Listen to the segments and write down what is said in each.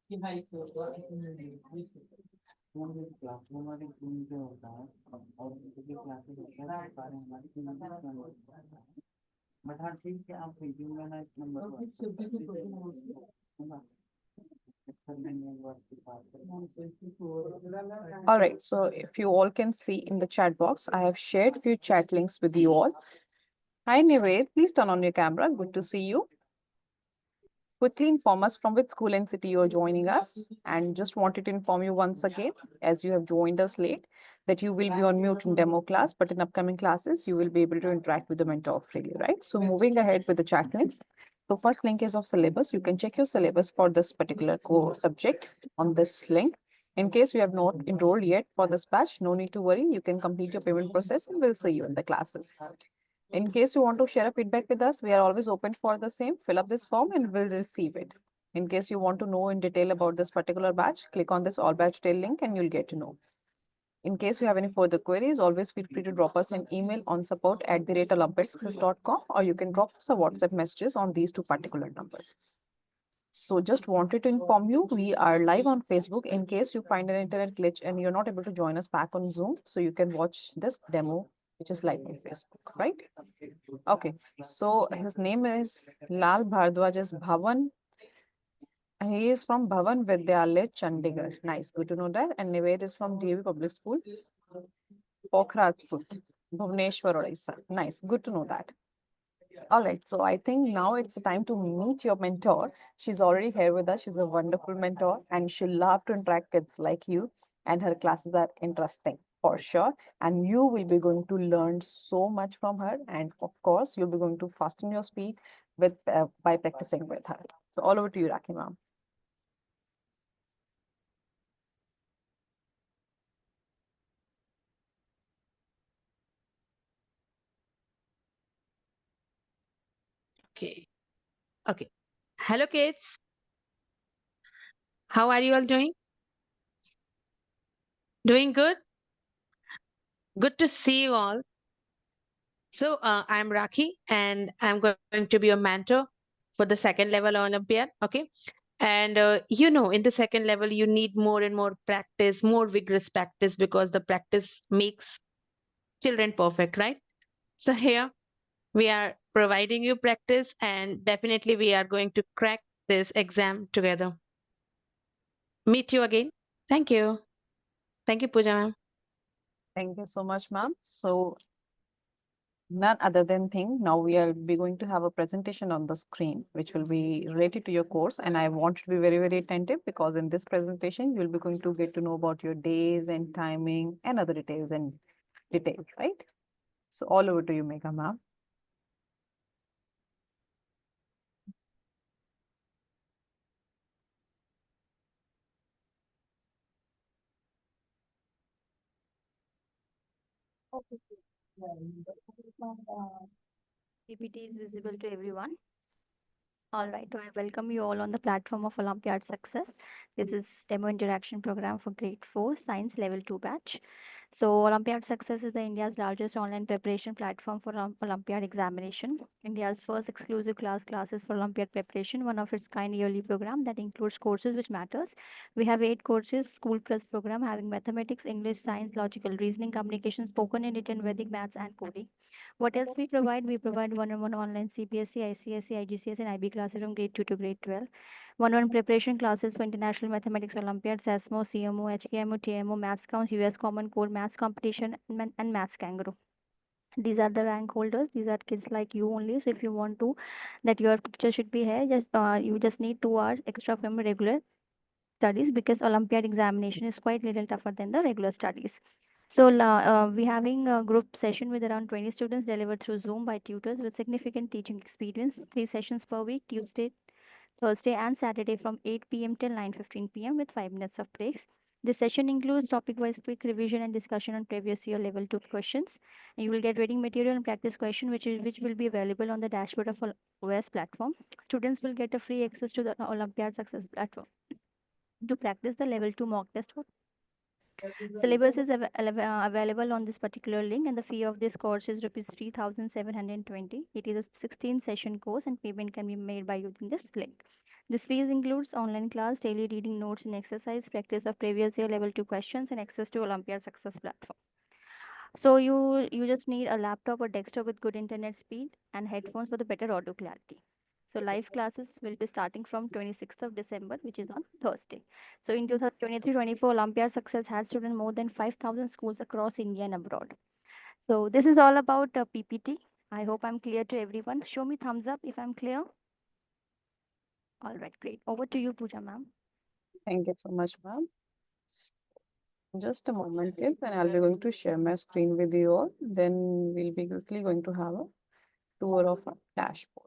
All right, so if you all can see in the chat box, I have shared few chat links with you all. Hi Nived, please turn on your camera. Good to see you. Quickly inform us from which school and city you are joining us. And just wanted to inform you once again, as you have joined us late, that you will be on mute in demo class, but in upcoming classes, you will be able to interact with the mentor freely, right? So moving ahead with the chat links. So first link is of syllabus. You can check your syllabus for this particular core subject on this link. In case you have not enrolled yet for this batch, no need to worry. You can complete your payment process and we'll see you in the classes. In case you want to share a feedback with us, we are always open for the same. Fill up this form and we'll receive it. In case you want to know in detail about this particular batch, click on this all batch detail link and you'll get to know. In case you have any further queries, always feel free to drop us an email on support@olympiadsuccess.com, or you can drop us a WhatsApp messages on these two particular numbers. So just wanted to inform you, we are live on Facebook in case you find an internet glitch and you're not able to join us back on Zoom. So you can watch this demo, which is live on Facebook, right? Okay, so his name is Lal Bhardwaj is Bhavan. He is from Bhavan Vidyalaya, Chandigarh. Nice, good to know that. And Nived is from DAV Public School, Pokhratput, Bhubaneswar, Odisha. Nice, good to know that. All right, so I think now it's the time to meet your mentor. She's already here with us. She's a wonderful mentor and she'll love to interact with kids like you. And her classes are interesting for sure. And you will be going to learn so much from her. And of course, you'll be going to fasten your speed with by practicing with her. So all over to you, Raki ma'am. Okay. Okay. Hello, kids. How are you all doing? Doing good? Good to see you all. So, I'm Rakhi, and I'm going to be your mentor for the second level Olympiad. Okay. And in the second level, you need more and more practice, more vigorous practice, because the practice makes children perfect, right? So, here we are providing you practice, and definitely we are going to crack this exam together. Meet you again. Thank you. Thank you, Pooja ma'am. Thank you so much, ma'am. So none other than thing, now we are be going to have a presentation on the screen, which will be related to your course. And I want you to be very, very attentive because in this presentation, you'll be going to get to know about your days and timing and other details and details, right? So all over to you, Megha ma'am. Okay. PPT is visible to everyone. All right, so I welcome you all on the platform of Olympiad Success. This is demo interaction program for grade 4 science level 2 batch. So Olympiad Success is the India's largest online preparation platform for Olympiad examination. India's first exclusive classes for Olympiad preparation, one of its kind yearly program that includes courses which matters. We have 8 courses, school plus program having mathematics, English, science, logical reasoning, communication, spoken and written, Vedic maths and coding. What else we provide? We provide one-on-one online CBSE, ICSE, IGCSE, and IB classes from grade 2 to grade 12. One-on-one preparation classes for International Mathematics Olympiad, SASMO, CMO, HKMO, TMO, Maths Counts, US Common Core, Maths Competition, and Maths Kangaroo. These are the rank holders. These are kids like you only. So if you want to that your picture should be here, just you just need 2 hours extra from regular studies because Olympiad examination is quite little tougher than the regular studies. So we having a group session with around 20 students delivered through Zoom by tutors with significant teaching experience. 3 sessions per week, Tuesday, Thursday and Saturday from 8 p.m. till 9:15 p.m. with 5 minutes of breaks. This session includes topic-wise quick revision and discussion on previous year level 2 questions. And you will get reading material and practice question which will be available on the dashboard of OS platform. Students will get a free access to the Olympiad Success platform to practice the level 2 mock test. Syllabus is available on this particular link, and the fee of this course is rupees 3,720. It is a 16 session course, and payment can be made by using this link. This fees includes online class, daily reading notes and exercise, practice of previous year level 2 questions, and access to Olympiad Success platform. So you just need a laptop or desktop with good internet speed and headphones for the better audio clarity. So live classes will be starting from 26th of December, which is on Thursday. So in 2023-24, Olympiad Success has students more than 5,000 schools across India and abroad. So this is all about PPT. I hope I'm clear to everyone. Show me thumbs up if I'm clear. All right, great. Over to you, Pooja ma'am. Thank you so much, ma'am. Just a moment, kids, and I'll be going to share my screen with you all. Then we'll be quickly going to have a tour of our dashboard.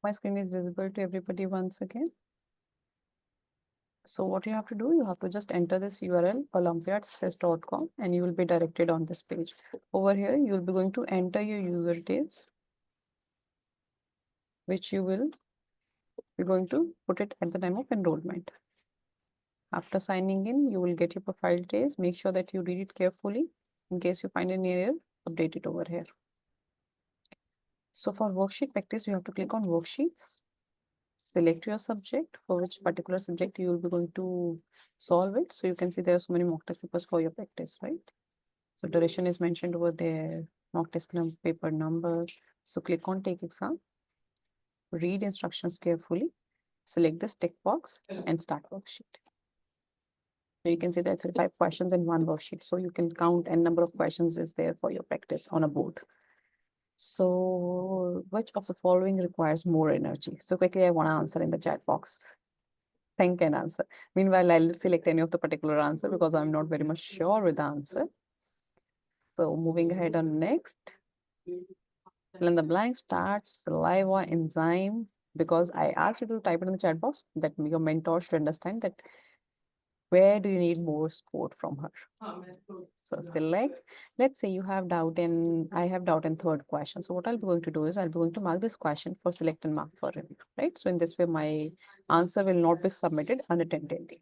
My screen is visible to everybody once again. So what you have to do, you have to just enter this URL olympiadsuccess.com and you will be directed on this page. Over here, you will be going to enter your user details, which you will be going to put it at the time of enrollment. After signing in, you will get your profile details. Make sure that you read it carefully. In case you find any error, update it over here. So for worksheet practice, you have to click on worksheets. Select your subject, for which particular subject you will be going to solve it. So you can see there are so many mock test papers for your practice, right? So duration is mentioned over there, mock test paper number. So click on take exam, read instructions carefully, select this tick box and start worksheet. So you can see there are 35 questions in one worksheet. So you can count n number of questions is there for your practice on a board. So which of the following requires more energy? So quickly, I want to answer in the chat box. Think and answer. Meanwhile, I'll select any of the particular answer because I'm not very much sure with the answer. So moving ahead on next. Fill in the blank, start, saliva, enzyme, because I asked you to type it in the chat box that your mentor should understand that where do you need more support from her. So select, let's say you have doubt in, I have doubt in third question. So what I'll be going to do is I'll be going to mark this question for select and mark for review, right? So in this way, my answer will not be submitted unattended.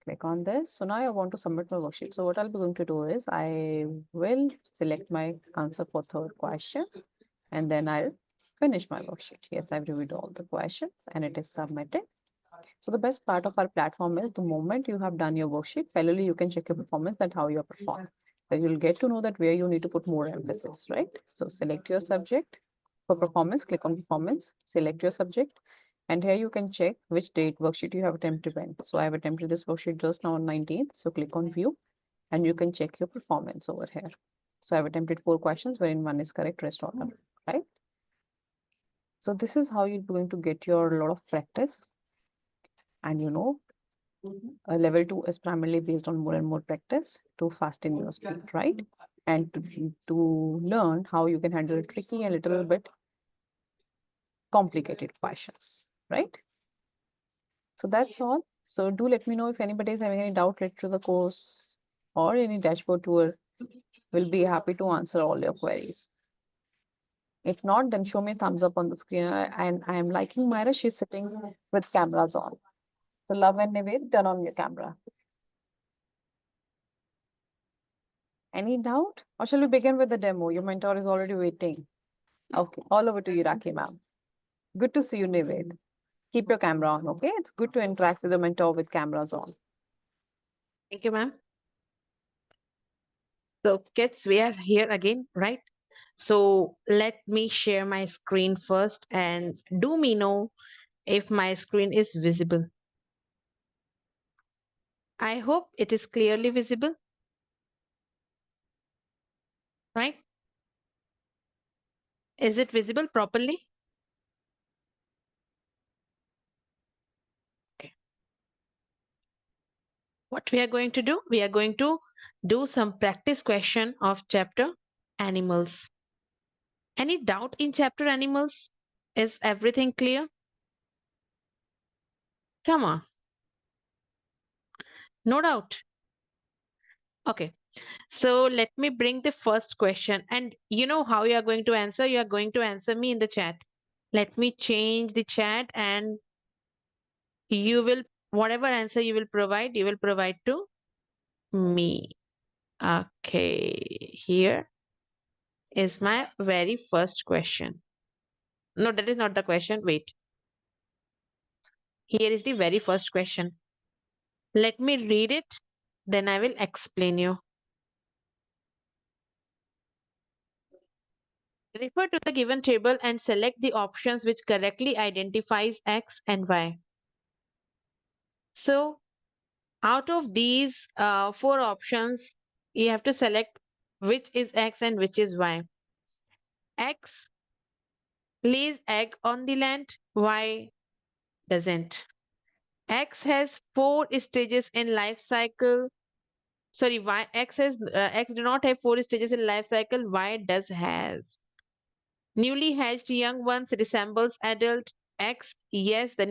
Click on this. So now I want to submit my worksheet. So what I'll be going to do is I will select my answer for third question and then I'll finish my worksheet. Yes, I've reviewed all the questions and it is submitted. So the best part of our platform is the moment you have done your worksheet, parallelly you can check your performance and how you are performing. Then you'll get to know that where you need to put more emphasis, right? So select your subject for performance, click on performance, select your subject. And here you can check which date worksheet you have attempted when. So I have attempted this worksheet just now on 19th. So click on view and you can check your performance over here. So I've attempted 4 questions wherein 1 is correct, rest all are right. So this is how you're going to get your lot of practice. And you know, level 2 is primarily based on more and more practice to fasten your speed, right? And to learn how you can handle tricky and little bit complicated questions, right? So that's all. So do let me know if anybody is having any doubt related to the course or any dashboard tour. We'll be happy to answer all your queries. If not, then show me a thumbs up on the screen. And I am liking Myra. She's sitting with cameras on. So Love and Nived, turn on your camera. Any doubt? Or shall we begin with the demo? Your mentor is already waiting. Okay, all over to you, Rakhi ma'am. Good to see you, Nived. Keep your camera on, okay? It's good to interact with the mentor with cameras on. Thank you, ma'am. So kids, we are here again, right? So let me share my screen first and do me know if my screen is visible. I hope it is clearly visible, right? Is it visible properly? Okay. What we are going to do? We are going to do some practice question of chapter animals. Any doubt in chapter animals? Is everything clear? Come on. No doubt. Okay. So let me bring the first question. And you know how you are going to answer? You are going to answer me in the chat. Let me change the chat and you will whatever answer you will provide to me. Okay, here is my very first question. No, that is not the question. Wait. Here is the very first question. Let me read it, then I will explain you. Refer to the given table and select the options which correctly identifies X and Y. So out of these four options, you have to select which is X and which is Y. X lays egg on the land, Y doesn't. X has four stages in life cycle. Sorry, Y X do not have four stages in life cycle. Y does has. Newly hatched young ones resembles adult X. Yes, the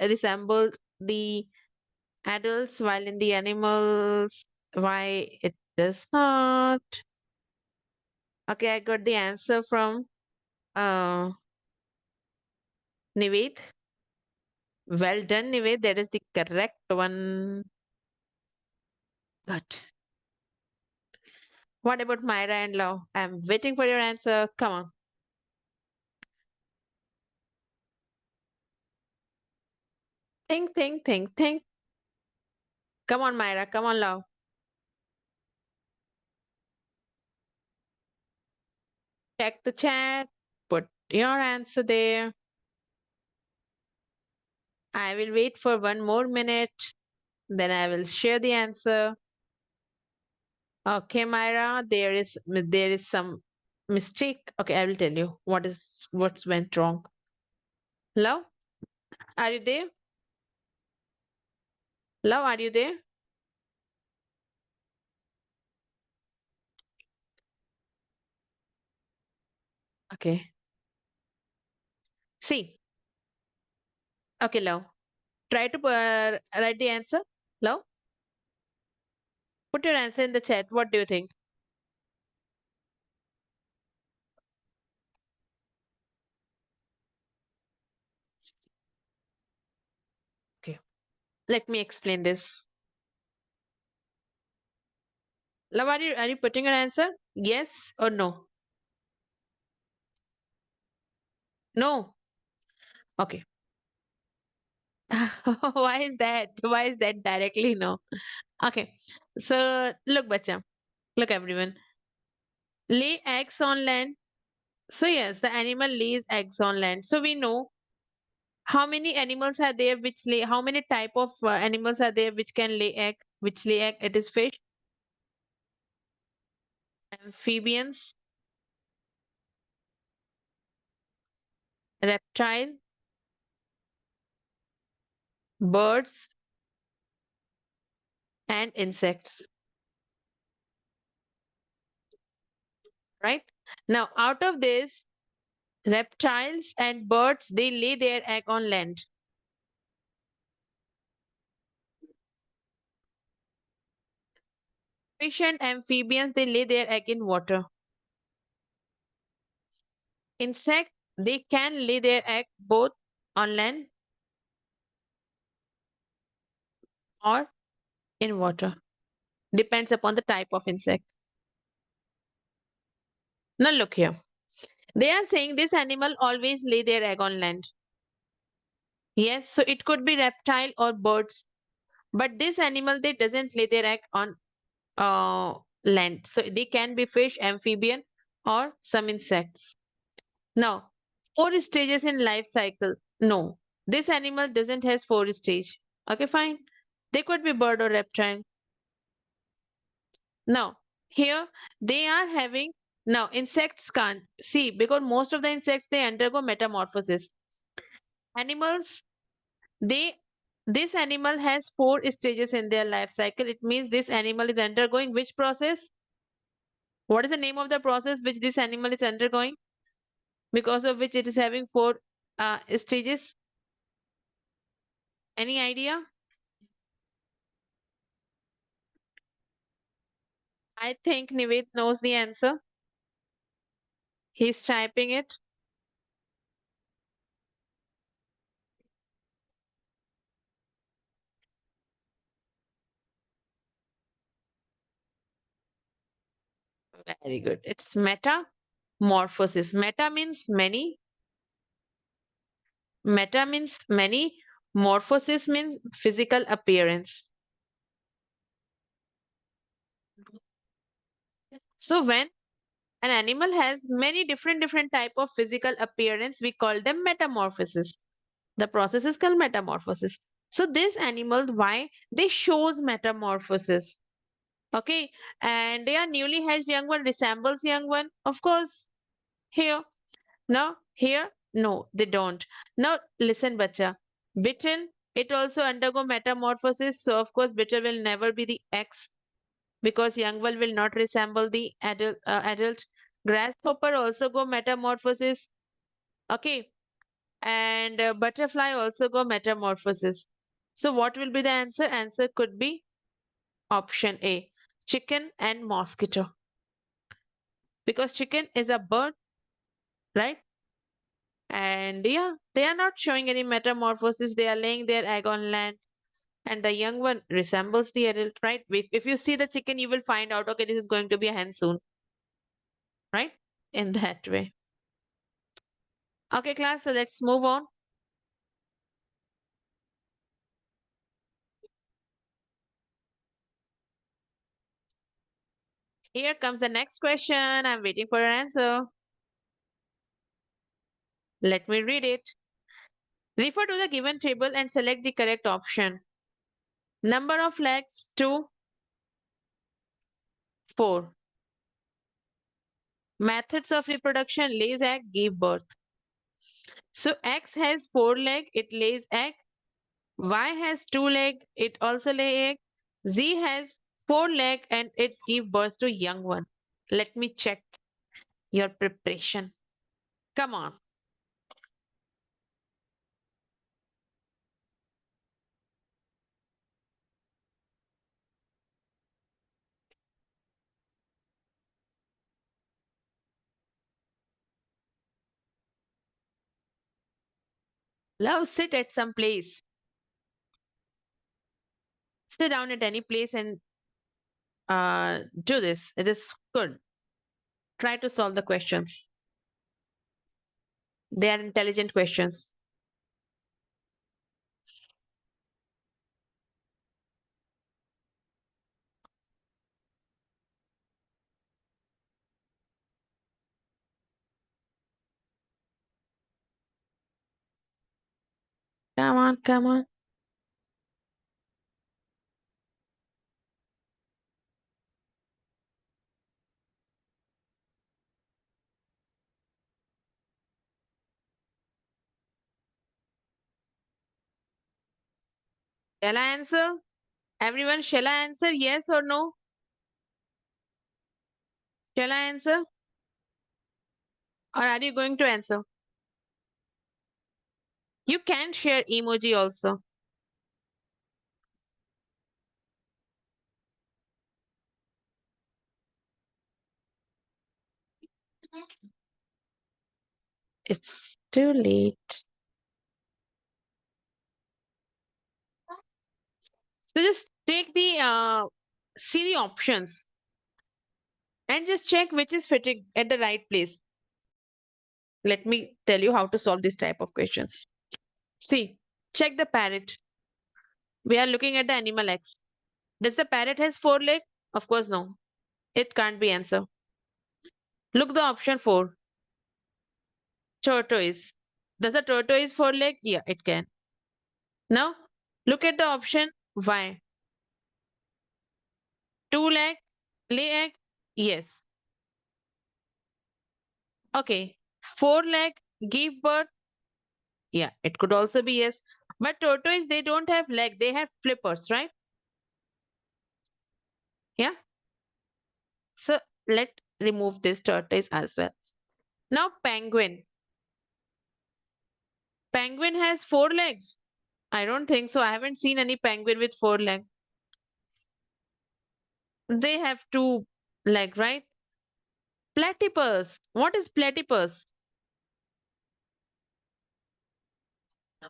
resembles the adults, while in the animals, Y it does not. Okay, I got the answer from uh Nived. Well done, Nived. That is the correct one. Good. What about Myra and Law? I'm waiting for your answer. Come on. Think, think, think, think. Come on, Myra. Come on, Law. Check the chat. Put your answer there. I will wait for 1 more minute. Then I will share the answer. Okay, Myra, there is some mistake. Okay, I will tell you what's went wrong. Love, are you there? Love, are you there? Okay. See. Okay, love. Try to write the answer. Love, put your answer in the chat. What do you think? Okay. Let me explain this. Love, are you putting your answer? Yes or no? No. Okay. Why is that? Why is that directly no? Okay. So look, bacha. Look, everyone. Lay eggs on land. So yes, the animal lays eggs on land. So we know how many animals are there which lay. How many type of animals are there which can lay egg? Which lay egg? It is fish, amphibians, reptile, birds, and insects. Right? Now, out of this, reptiles and birds they lay their egg on land. Fish and amphibians they lay their egg in water. Insect they can lay their egg both on land or in water. Depends upon the type of insect. Now look here. They are saying this animal always lay their egg on land. Yes, so it could be reptile or birds. But this animal they doesn't lay their egg on land. So they can be fish, amphibian, or some insects. Now, four stages in life cycle. No, this animal doesn't has four stage. Okay, fine. They could be bird or reptile. Now, here they are having now insects can't see because most of the insects they undergo metamorphosis. Animals they this animal has four stages in their life cycle. It means this animal is undergoing which process? What is the name of the process which this animal is undergoing? Because of which it is having four stages. Any idea? I think Nived knows the answer. He's typing it. Very good. It's metamorphosis. Meta means many. Meta means many. Morphosis means physical appearance. So when an animal has many different type of physical appearance, we call them metamorphosis. The process is called metamorphosis. So this animal, why they shows metamorphosis? Okay, and their newly hatched young one resembles young one. Of course, here. Now here, no, they don't. Now listen, bacha. Beetle, it also undergo metamorphosis. So of course, beetle will never be the X because young one will not resemble the adult. Grasshopper also go metamorphosis. Okay, and butterfly also go metamorphosis. So what will be the answer? Answer could be option A, chicken and mosquito. Because chicken is a bird, right? And yeah, they are not showing any metamorphosis. They are laying their egg on land, and the young one resembles the adult, right? If you see the chicken, you will find out, okay, this is going to be a hen soon, right? In that way. Okay, class, so let's move on. Here comes the next question. I'm waiting for your answer. Let me read it. Refer to the given table and select the correct option. Number of legs, 2, 4. Methods of reproduction, lays egg, give birth. So X has 4 leg, it lays egg. Y has 2 leg, it also lay egg. Z has 4 leg and it give birth to young one. Let me check your preparation. Come on. Love, sit at some place. Sit down at any place and do this. It is good. Try to solve the questions. They are intelligent questions. Come on, come on. Shall I answer? Everyone, shall I answer yes or no? Shall I answer? Or are you going to answer? You can share emoji also. It's too late. So just take the see the options and just check which is fitting at the right place. Let me tell you how to solve this type of questions. See, check the parrot. We are looking at the animal X. Does the parrot has 4 legs? Of course no. It can't be answer. Look the option 4. Tortoise. Does the tortoise 4 leg? Yeah, it can. Now look at the option Y. 2 leg, lay egg? Yes. Okay. 4 leg, give birth? Yeah, it could also be yes. But tortoise, they don't have leg, they have flippers, right? Yeah. So let remove this tortoise as well. Now penguin. Penguin has 4 legs. I don't think so. I haven't seen any penguin with 4 legs. They have 2 leg, right? Platypus. What is platypus?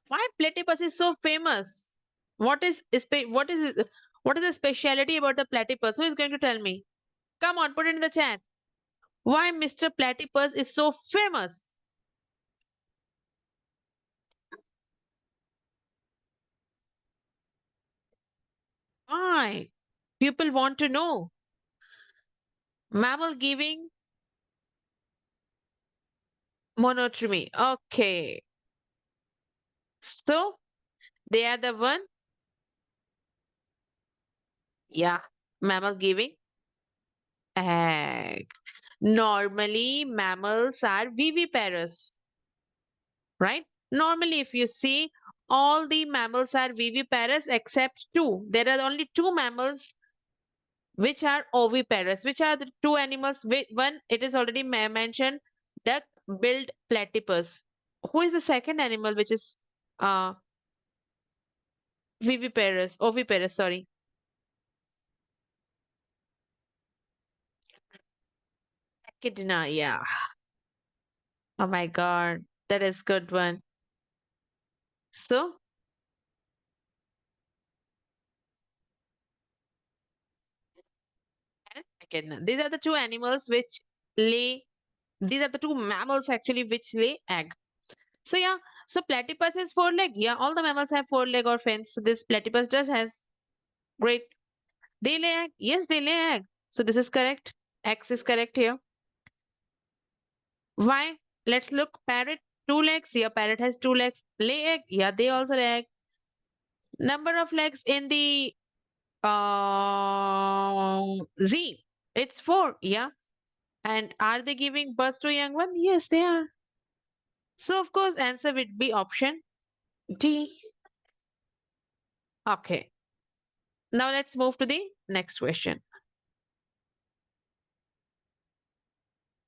Why platypus is so famous? What is the speciality about the platypus? Who is going to tell me? Come on, put it in the chat. Why Mr. Platypus is so famous? Why? People want to know. Mammal giving monotony. Okay. So they are the one. Yeah. Mammal giving egg. Normally, mammals are viviparous, right? Normally, if you see, all the mammals are viviparous except two. There are only two mammals which are oviparous. Which are the two animals? One, it is already mentioned, duck-billed platypus. Who is the second animal which is uh, viviparous? Oviparous, sorry. Echidna, yeah. Oh my God, that is good one. So, and echidna. These are the two animals which lay. These are the two mammals actually which lay egg. So yeah, so platypus is four leg. Yeah, all the mammals have four leg or fins. So this platypus does has. Great. They lay egg. Yes, they lay egg. So this is correct. X is correct here. Why? Let's look. Parrot, two legs. Yeah, parrot has two legs. Lay egg. Yeah, they also lay egg. Number of legs in the Z. It's four. Yeah. And are they giving birth to young one? Yes, they are. So of course, answer would be option D. Okay. Now let's move to the next question.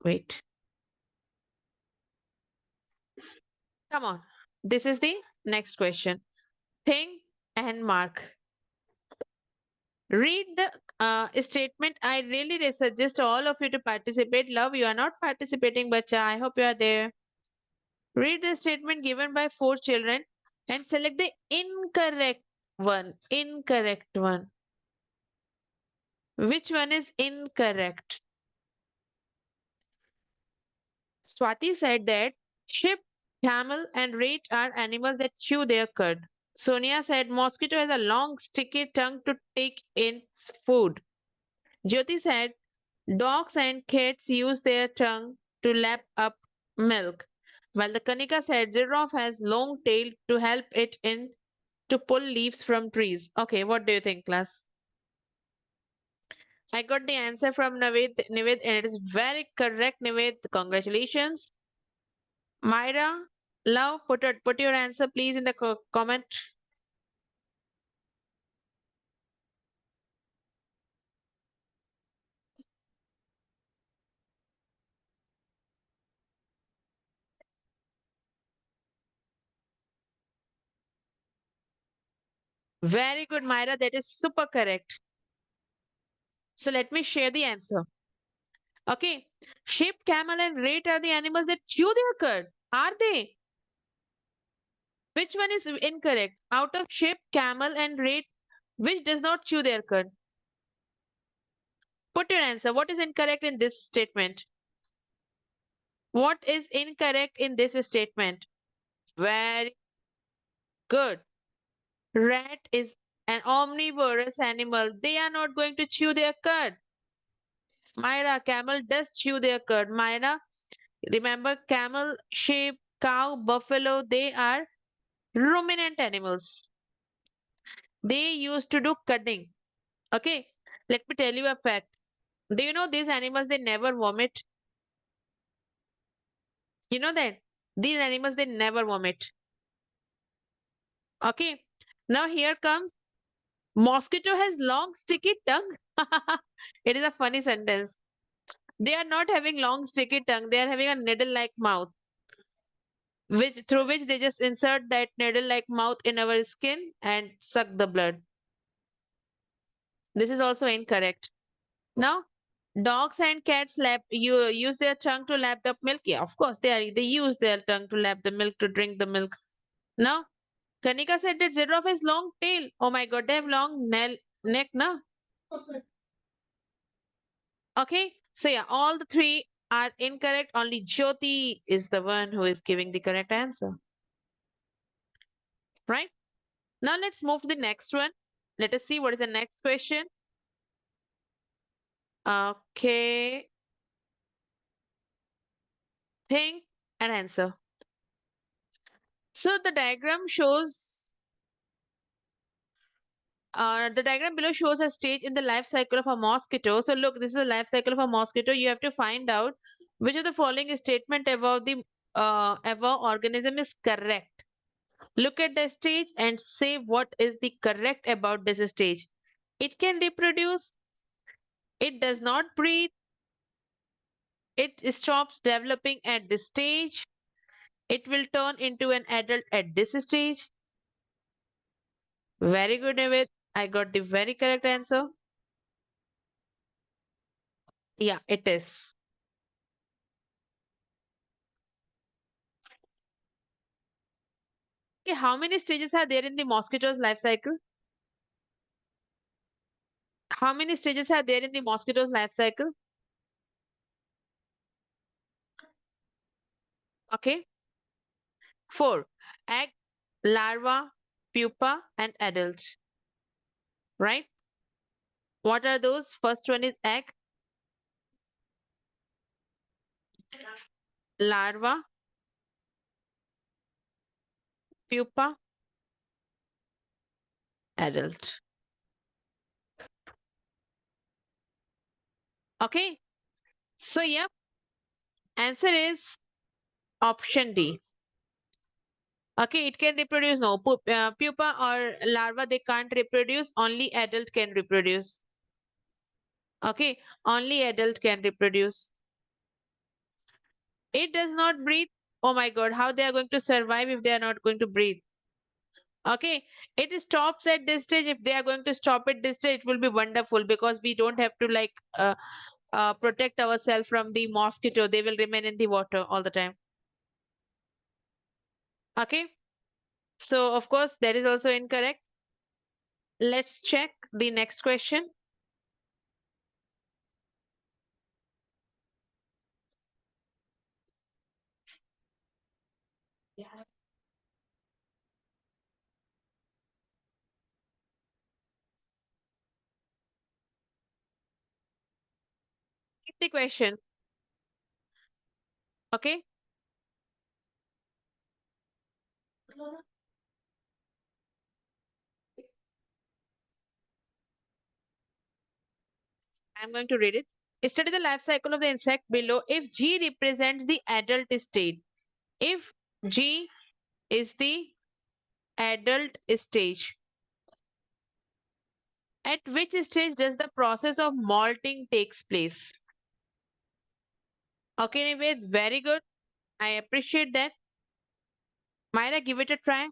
Wait. Come on. This is the next question. Think and mark. Read the statement. I really suggest all of you to participate. Love, you are not participating, bacha. I hope you are there. Read the statement given by four children and select the incorrect one. Incorrect one. Which one is incorrect? Swati said that sheep, camel, and rat are animals that chew their cud. Sonia said mosquito has a long sticky tongue to take in food. Jyoti said dogs and cats use their tongue to lap up milk. While the Kanika said giraffe has long tail to help it in to pull leaves from trees. Okay, what do you think, class? I got the answer from Nived, and it is very correct, Nived. Congratulations. Myra, love, put your answer please in the comment. Very good, Myra. That is super correct. So let me share the answer. Okay. Sheep, camel, and rat are the animals that chew their cud. Are they? Which one is incorrect? Out of sheep, camel, and rat, which does not chew their cud? Put your answer. What is incorrect in this statement? What is incorrect in this statement? Very good. Rat is an omnivorous animal. They are not going to chew their cud. Myra, camel does chew their cud. Myra, remember camel, sheep, cow, buffalo, they are ruminant animals. They used to do cudding. Okay, let me tell you a fact. Do you know these animals, they never vomit? You know that? These animals, they never vomit. Okay, now here comes mosquito has long sticky tongue. It is a funny sentence. They are not having long sticky tongue. They are having a needle-like mouth, which through which they just insert that needle-like mouth in our skin and suck the blood. This is also incorrect. Now, dogs and cats use their tongue to lap the milk. Yeah, of course they use their tongue to lap the milk to drink the milk. Now, Kanika said that giraffe has long tail. Oh my god, they have long neck, na? Okay, so yeah, all the three are incorrect. Only Jyoti is the one who is giving the correct answer. Right? Now let's move to the next one. Let us see what is the next question. Okay. Think and answer. So the diagram shows the diagram below shows a stage in the life cycle of a mosquito. So look, this is a life cycle of a mosquito. You have to find out which of the following statement about the above organism is correct. Look at the stage and say what is the correct about this stage. It can reproduce. It does not breathe. It stops developing at this stage. It will turn into an adult at this stage. Very good, Navid. I got the very correct answer. Yeah, it is. Okay, how many stages are there in the mosquito's life cycle? How many stages are there in the mosquito's life cycle? Okay, 4. Egg, larva, pupa, and adult. Right? What are those? First one is egg, larva, pupa, adult. Okay, so yeah, answer is option D. Okay, it can reproduce. No, pupa or larva, they can't reproduce. Only adult can reproduce. Okay, only adult can reproduce. It does not breathe. Oh my God, how they are going to survive if they are not going to breathe? Okay, it stops at this stage. If they are going to stop at this stage, it will be wonderful because we don't have to like protect ourselves from the mosquito. They will remain in the water all the time. Okay, so of course that is also incorrect. Let's check the next question. Read the question. Okay. I'm going to read it. Study the life cycle of the insect below. If G represents the adult state, if G is the adult stage, at which stage does the process of molting takes place? Okay, anyway, very good. I appreciate that. Myra, give it a try.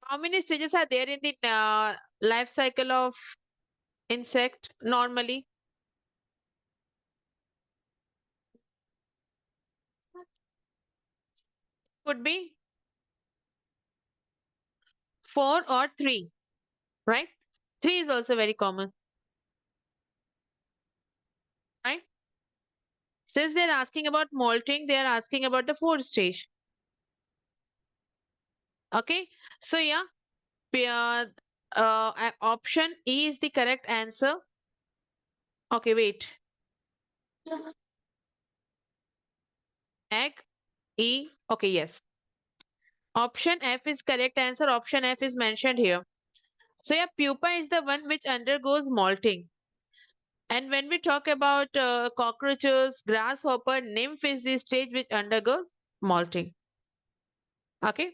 How many stages are there in the life cycle of insect normally? Could be 4 or 3, right? 3 is also very common, right? Since they're asking about molting, they are asking about the 4th stage. Okay, so yeah, option E is the correct answer. Okay, wait. Egg, E. Okay, yes. Option F is correct answer. Option F is mentioned here. So yeah, pupa is the one which undergoes molting. And when we talk about cockroaches, grasshopper, nymph is the stage which undergoes molting. Okay.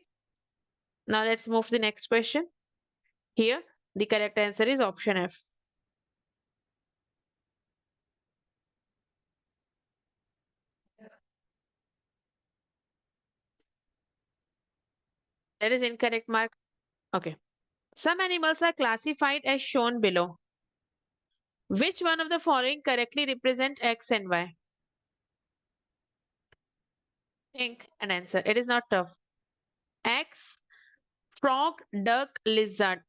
Now let's move to the next question. Here, the correct answer is option F. That is incorrect, Mark. Okay. Some animals are classified as shown below. Which one of the following correctly represent X and Y? Think and answer. It is not tough. X, frog, duck, lizard.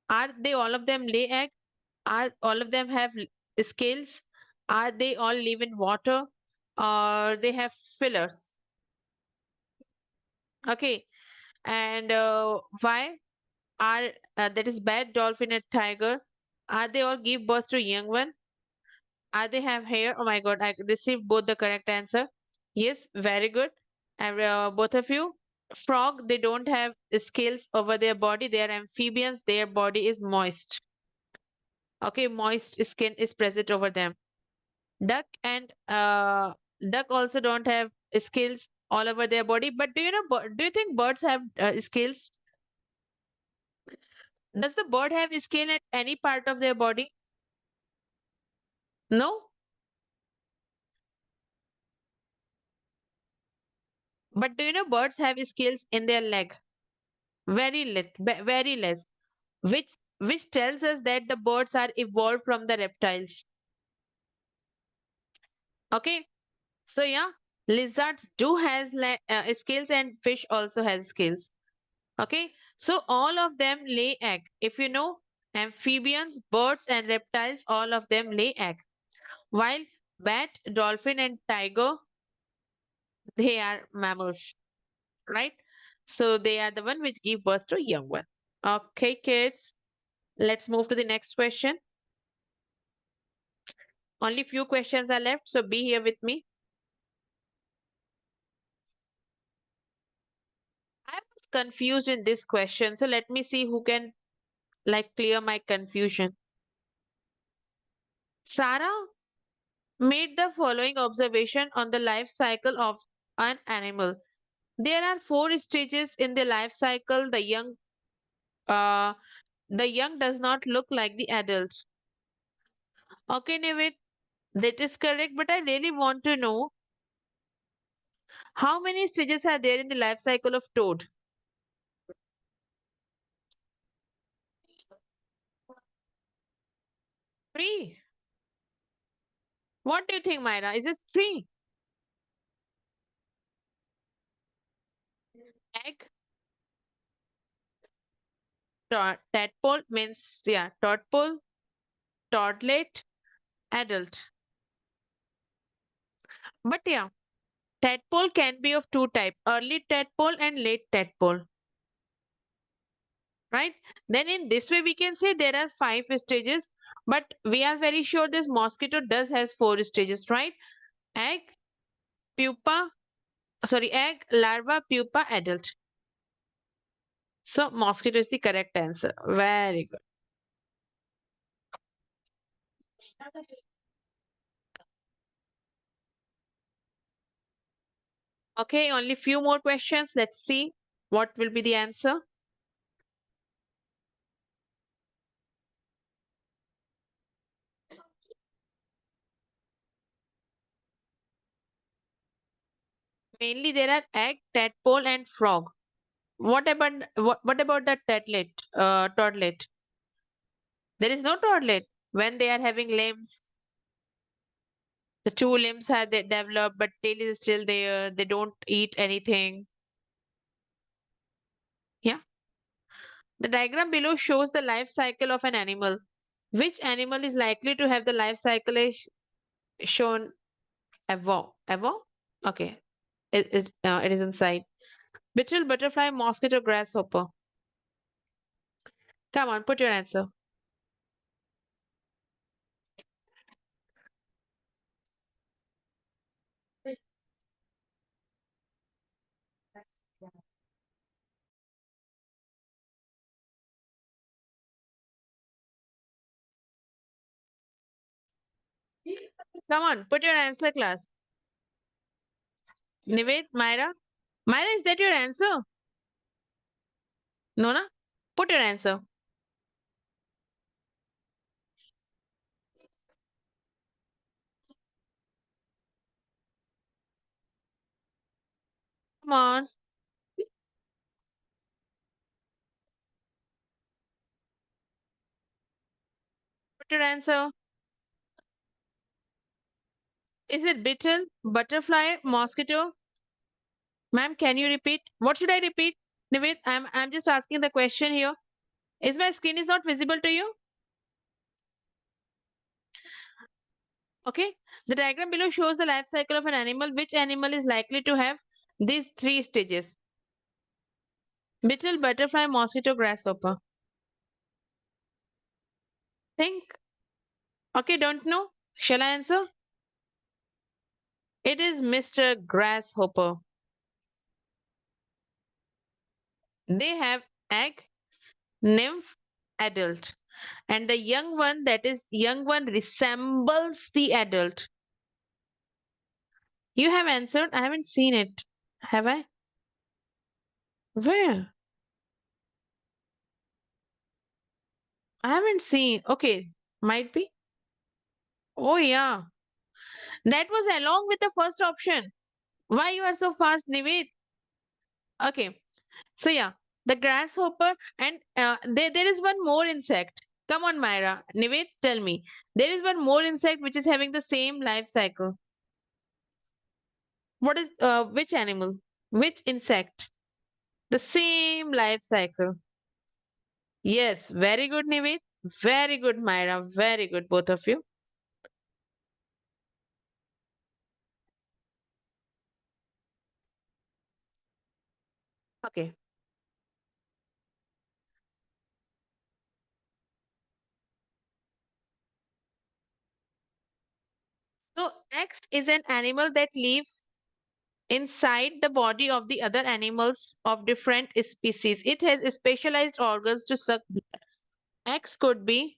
Are they all of them lay egg? Are all of them have scales? Are they all live in water? Or they have fillers? Okay. And why are that is bat, dolphin, and tiger? Are they all give birth to young one? Are they have hair? Oh my god, I received both the correct answer. Yes, very good. And both of you. Frog, they don't have scales over their body. They are amphibians. Their body is moist. Okay, moist skin is present over them. Duck and duck also don't have scales all over their body. But do you know? Do you think birds have scales? Does the bird have scale at any part of their body? No. But do you know birds have scales in their leg? Very less. Which tells us that the birds are evolved from the reptiles. Okay. So yeah, lizards do has scales and fish also has scales. Okay. So all of them lay egg. If you know, amphibians, birds and reptiles, all of them lay egg. While bat, dolphin and tiger, they are mammals, right? So they are the one which give birth to young one. Okay, kids, let's move to the next question. Only few questions are left, so be here with me. I was confused in this question, so let me see who can like clear my confusion. Sarah made the following observation on the life cycle of an animal. There are 4 stages in the life cycle. Uh, the young does not look like the adult. Okay, Nivet, that is correct, but I really want to know how many stages are there in the life cycle of toad? 3. What do you think, Myra? Is it 3? Egg, tadpole means, yeah, tadpole, toddlet, adult. But yeah, tadpole can be of 2 types, early tadpole and late tadpole. Right? Then in this way we can say there are 5 stages, but we are very sure this mosquito does has 4 stages, right? Egg, pupa, sorry, egg, larva, pupa, adult. So mosquito is the correct answer. Very good. Okay, only few more questions. Let's see what will be the answer. Mainly there are egg, tadpole, and frog. What about the toddlet? Toddlet. There is no toddlet when they are having limbs. The 2 limbs have they developed, but tail is still there. They don't eat anything. Yeah. The diagram below shows the life cycle of an animal. Which animal is likely to have the life cycle is shown above? Above? Okay. It is inside. Beetle, butterfly, mosquito, grasshopper. Come on, put your answer. Come on, put your answer, class. Nived, Myra. Myra, is that your answer? No, na? Put your answer. Come on. Put your answer. Is it beetle, butterfly, mosquito? Ma'am, can you repeat? What should I repeat? Nived, I'm just asking the question here. Is my screen is not visible to you? Okay. The diagram below shows the life cycle of an animal. Which animal is likely to have these three stages? Beetle, butterfly, mosquito, grasshopper. Think. Okay, don't know. Shall I answer? It is Mr. Grasshopper. They have egg, nymph, adult. And the young one, that is young one, resembles the adult. You have answered. I haven't seen it. Have I? Where? I haven't seen. Okay, might be. Oh yeah. That was along with the first option. Why you are so fast, Nived? Okay. So yeah, the grasshopper and there is one more insect. Come on, Myra. Nived, tell me. There is one more insect which is having the same life cycle. What is which animal? Which insect? The same life cycle. Yes, very good, Nived. Very good, Myra. Very good, both of you. Okay. So X is an animal that lives inside the body of the other animals of different species. It has specialized organs to suck blood. X could be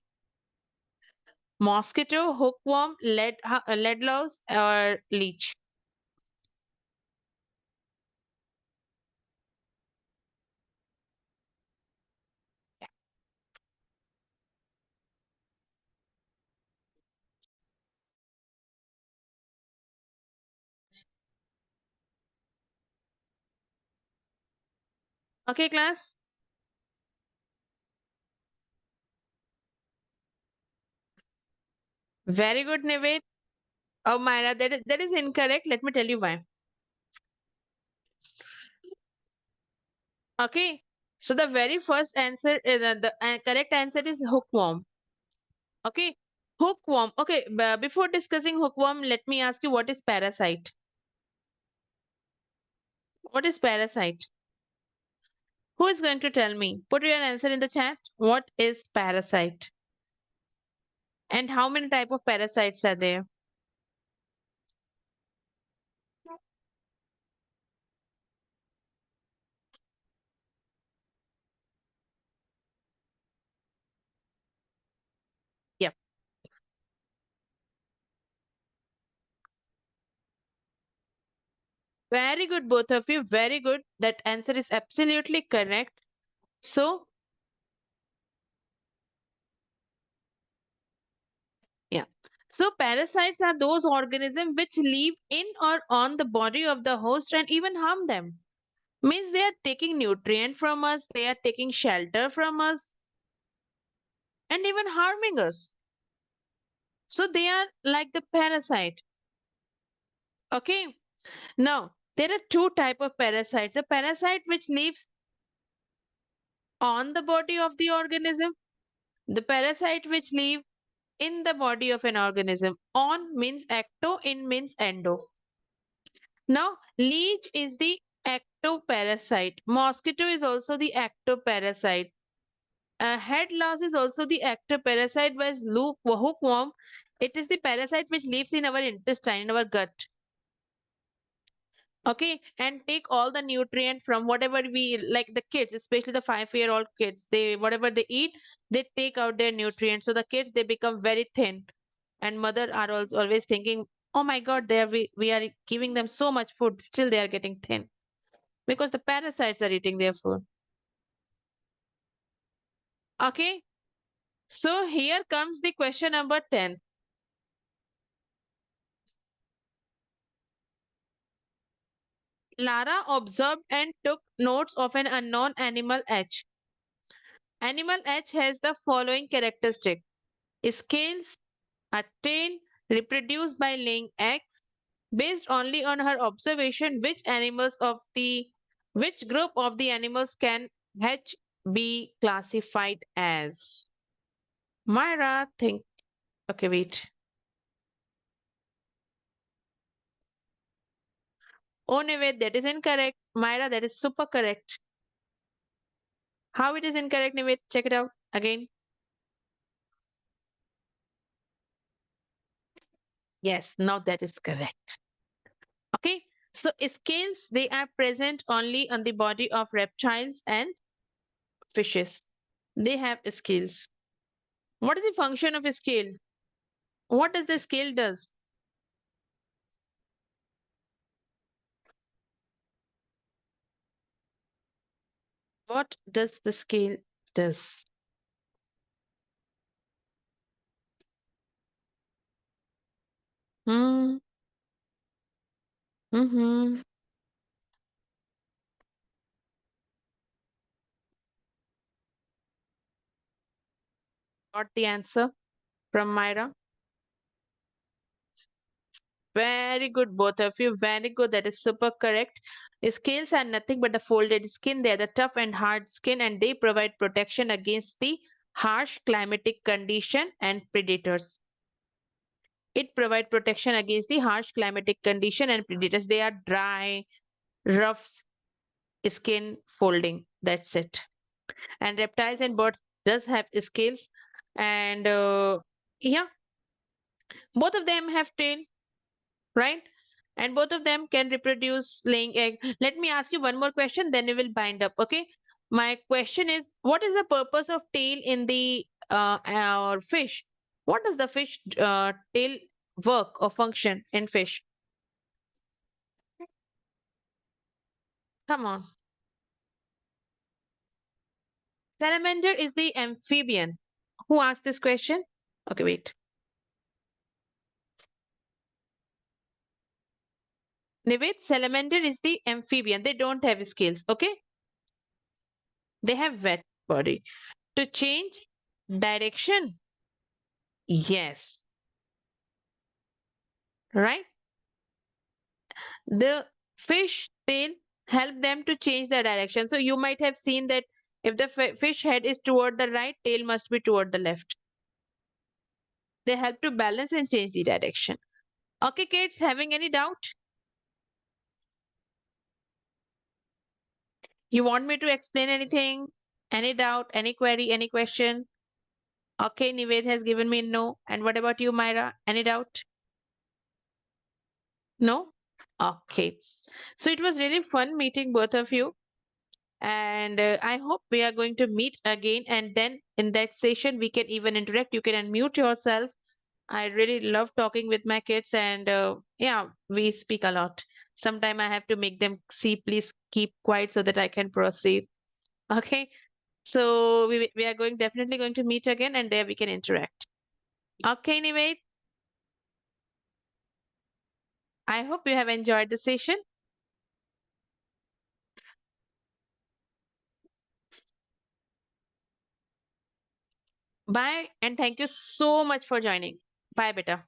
mosquito, hookworm, lead louse, or leech. Okay, class? Very good, Nived. Oh, Myra, that is incorrect. Let me tell you why. Okay. So the very first answer is the correct answer is hookworm. Okay. Hookworm. Okay. Before discussing hookworm, let me ask you what is parasite? What is parasite? Who is going to tell me? Put your answer in the chat. What is parasite? And how many type of parasites are there? Yep. Very good, both of you. Very good. That answer is absolutely correct. So, yeah. So, parasites are those organisms which live in or on the body of the host and even harm them. Means they are taking nutrient from us, they are taking shelter from us, and even harming us. So, they are like the parasite. Okay. Now, there are two type of parasites. The parasite which lives on the body of the organism, the parasite which live in the body of an organism. On means ecto, in means endo. Now, leech is the ectoparasite. Mosquito is also the ectoparasite. Head loss is also the ectoparasite, whereas hookworm, it is the parasite which lives in our intestine, in our gut. Okay, and take all the nutrient from whatever we like the kids, especially the 5-year-old kids. They whatever they eat, they take out their nutrients. So the kids they become very thin, and mother are also always thinking, oh my God, we are giving them so much food, still they are getting thin because the parasites are eating their food. Okay, so here comes the question number 10. Lara observed and took notes of an unknown animal H. Animal H has the following characteristic: scales, a tail, reproduce by laying eggs. Based only on her observation, which animals of the Which group of the animals can H be classified as? Myra, think. Okay, wait. Oh, Nived, that is incorrect. Myra, that is super correct. How it is incorrect, Nived? Check it out again. Yes, now that is correct. Okay, so scales, they are present only on the body of reptiles and fishes. They have scales. What is the function of a scale? What does the scale does? What does the scale does? Hmm. Mm-hmm. Got the answer from Myra. Very good, both of you. Very good. That is super correct. Scales are nothing but the folded skin. They are the tough and hard skin, and they provide protection against the harsh climatic condition and predators. It provides protection against the harsh climatic condition and predators. They are dry, rough skin folding. That's it. And reptiles and birds does have scales, and yeah, both of them have tail, right? And both of them can reproduce laying egg. Let me ask you one more question, then we will bind up. Okay, my question is, what is the purpose of tail in the our fish? What does the fish tail work or function in fish? Come on. Salamander is the amphibian. Who asked this question? Okay, wait. Nivet, salamander is the amphibian. They don't have scales. Okay, they have wet body. To change direction, yes, right? The fish tail help them to change the direction. So you might have seen that if the fish head is toward the right, tail must be toward the left. They help to balance and change the direction. Okay, kids, having any doubt? You want me to explain anything? Any doubt, any query, any question? Okay, Nived has given me no. And what about you, Myra? Any doubt? No? Okay. So it was really fun meeting both of you. And I hope we are going to meet again. And then in that session, we can even interact. You can unmute yourself. I really love talking with my kids. And yeah, we speak a lot. Sometime I have to make them see, please keep quiet so that I can proceed. Okay. So we are going definitely going to meet again and there we can interact. Okay, anyway, I hope you have enjoyed the session. Bye and thank you so much for joining. Bye, beta.